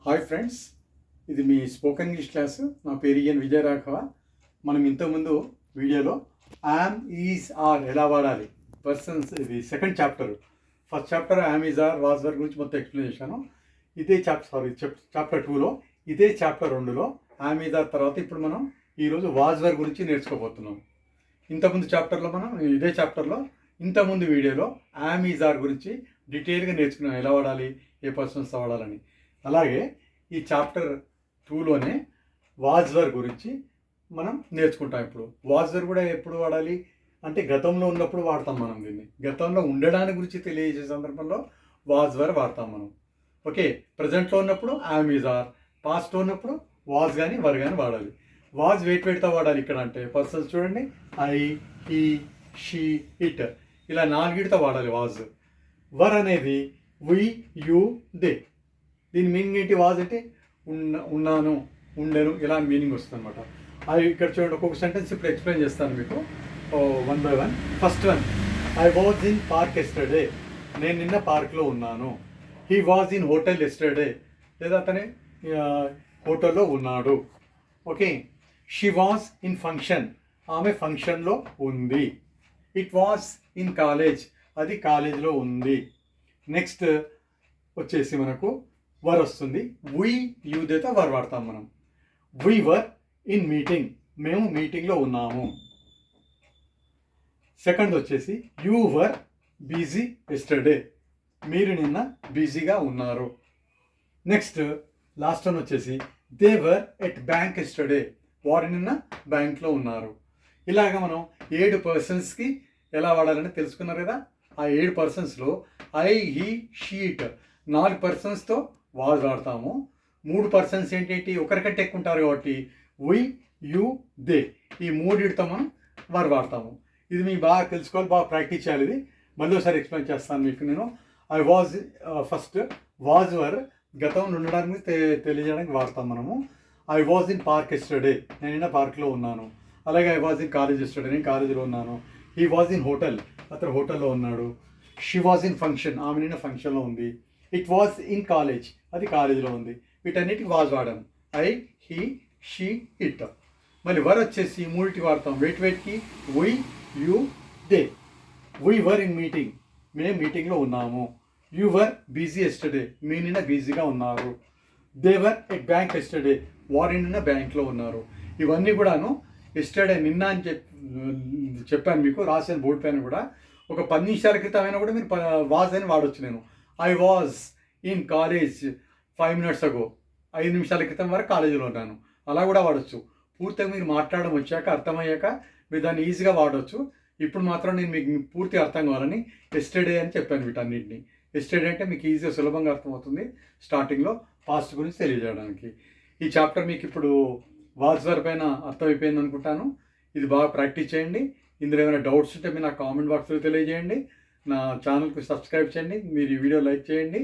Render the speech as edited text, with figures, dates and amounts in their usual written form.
Hi friends, ఇది మీ spoken English class. నా పేరు ఈఎన్ విజయరాఘవ. మనం ఇంతకుముందు వీడియోలో యామ్ ఈజ్ ఆర్ ఎలా వాడాలి పర్సన్స్, ఇది second chapter. First chapter am is are was were గురించి మొత్తం ఎక్స్ప్లెయిన్ చేశాను. ఇదే చాప్టర్ 2లో, ఇదే చాప్టర్ 2లో యామ్ ఈజ్ ఆర్ తర్వాత ఇప్పుడు మనం ఈరోజు వాజ్ వర్ గురించి నేర్చుకోబోతున్నాం. ఇంతకుముందు చాప్టర్లో మనం ఇదే చాప్టర్లో ఇంతకుముందు వీడియోలో యామ్ ఈజ్ ఆర్ గురించి డీటెయిల్గా నేర్చుకున్నాం, ఎలా వాడాలి, ఏ పర్సన్స్ వాడాలని. అలాగే ఈ చాప్టర్ 2లోనే వాజ్ వర్ గురించి మనం నేర్చుకుంటాం. ఇప్పుడు వాజ్ వర్ కూడా ఎప్పుడు వాడాలి అంటే గతంలో ఉన్నప్పుడు వాడతాం మనం దీన్ని. గతంలో ఉండడానికి గురించి తెలియజేసే సందర్భంలో వాజ్ వర్ వాడతాం మనం. ఓకే, ప్రజెంట్లో ఉన్నప్పుడు యామ్ ఈజ్ ఆర్, పాస్ట్లో ఉన్నప్పుడు వాజ్ కానీ వర్ కానీ వాడాలి. వాజ్ వెయిట్తో వాడాలి ఇక్కడ అంటే పర్సన్స్ చూడండి, ఐ, హీ, షీ, ఇట్, ఇలా 4తో వాడాలి వాజ్. వర్ అనేది వి, యూ, దే. దీని మీనింగ్ ఏంటి? వాజ్ అంటే ఉన్నాను, ఉండను, ఇలా మీనింగ్ వస్తుంది అనమాట. అది ఇక్కడ చూడండి, ఒక్కొక్క సెంటెన్స్ ఇప్పుడు ఎక్స్ప్లెయిన్ చేస్తాను మీకు one by one. First one, I was in park yesterday. నేను నిన్న పార్క్లో ఉన్నాను. He was in hotel yesterday, లేదా అతనే హోటల్లో ఉన్నాడు. Okay, she was in function, ఆమె ఫంక్షన్లో ఉంది. ఇట్ వాజ్ ఇన్ కాలేజ్, అది కాలేజ్లో ఉంది. నెక్స్ట్ వచ్చేసి మనకు వర్ వస్తుంది. వి, యూ, దేతో వర్ వాడతాం మనం. వి వర్ ఇన్ మీటింగ్, మేము మీటింగ్లో ఉన్నాము. సెకండ్ వచ్చేసి యూ వర్ బిజీ ఎస్టర్డే, మీరు నిన్న బిజీగా ఉన్నారు. నెక్స్ట్ లాస్ట్ వన్ వచ్చేసి they were at bank yesterday, వారు నిన్న బ్యాంక్లో ఉన్నారు. ఇలాగ మనం 7 పర్సన్స్కి ఎలా వాడాలని తెలుసుకున్నారు కదా. ఆ 7 పర్సన్స్లో ఐ, హీ, షీట్ 4 పర్సన్స్తో వాజ్ వాడతాము. 3 పర్సన్స్ ఏంటి, ఒకరికంటే ఎక్కువ ఉంటారు కాబట్టి వి, యూ, దే, ఈ 3తో మనం వర్ వాడతాము. ఇది మీకు బాగా తెలుసుకోవాలి, బాగా ప్రాక్టీస్ చేయాలి. ఇది మళ్ళీ ఒకసారి ఎక్స్ప్లెయిన్ చేస్తాను మీకు నేను. I was first was were గతంలో ఉండడానికి తెలియజేయడానికి వాడతాం మనము. I was in park yesterday, నేను నిన్న పార్క్లో ఉన్నాను. అలాగే I was in college yesterday, నేను కాలేజీలో ఉన్నాను. హీ వాజ్ ఇన్ హోటల్, అతను హోటల్లో ఉన్నాడు. షీ వాజ్ ఇన్ ఫంక్షన్, ఆమె నిన్న ఫంక్షన్లో ఉంది. ఇట్ వాజ్ ఇన్ కాలేజ్, అది కాలేజీలో ఉంది. వీటన్నిటికి వాజ్ వాడాము. I, he, she, it. మళ్ళీ వర్ వచ్చేసి 3కి వాడతాం. వెయిట్కి we, you, they. We were in meeting, మేము మీటింగ్లో ఉన్నాము. యూ వర్ బిజీ ఎస్టర్డే, మీ నిన్న బిజీగా ఉన్నారు. They were at bank yesterday, వారు నిన్న బ్యాంక్లో ఉన్నారు. ఇవన్నీ కూడాను ఎస్టర్డే, నిన్న అని చెప్పాను మీకు, రాసిన బోర్డు పైన కూడా. ఒక 10 నిమిషాల క్రితం అయినా కూడా మీరు వాజ్ అని వాడవచ్చు. నేను I was in college 5 minutes ago, 5 నిమిషాల క్రితం వరకు కాలేజీలో ఉన్నాను, అలా కూడా వాడచ్చు. పూర్తిగా మీరు మాట్లాడడం వచ్చాక, అర్థమయ్యాక మీరు దాన్ని ఈజీగా వాడవచ్చు. ఇప్పుడు మాత్రం నేను మీకు పూర్తిగా అర్థం కావాలని ఎస్టర్డే అని చెప్పాను వీటన్నిటిని. ఎస్టర్డే అంటే మీకు ఈజీగా సులభంగా అర్థమవుతుంది స్టార్టింగ్లో పాస్ట్ గురించి తెలియజేయడానికి. ఈ చాప్టర్ మీకు ఇప్పుడు వాజ్ వర్ పైన అర్థమైపోయింది అనుకుంటాను. ఇది బాగా ప్రాక్టీస్ చేయండి. ఇందులో ఏమైనా డౌట్స్ ఉంటే మీరు నా కామెంట్ బాక్స్లో తెలియజేయండి. నా ఛానల్కి సబ్స్క్రైబ్ చేయండి. మీరు ఈ వీడియో లైక్ చేయండి.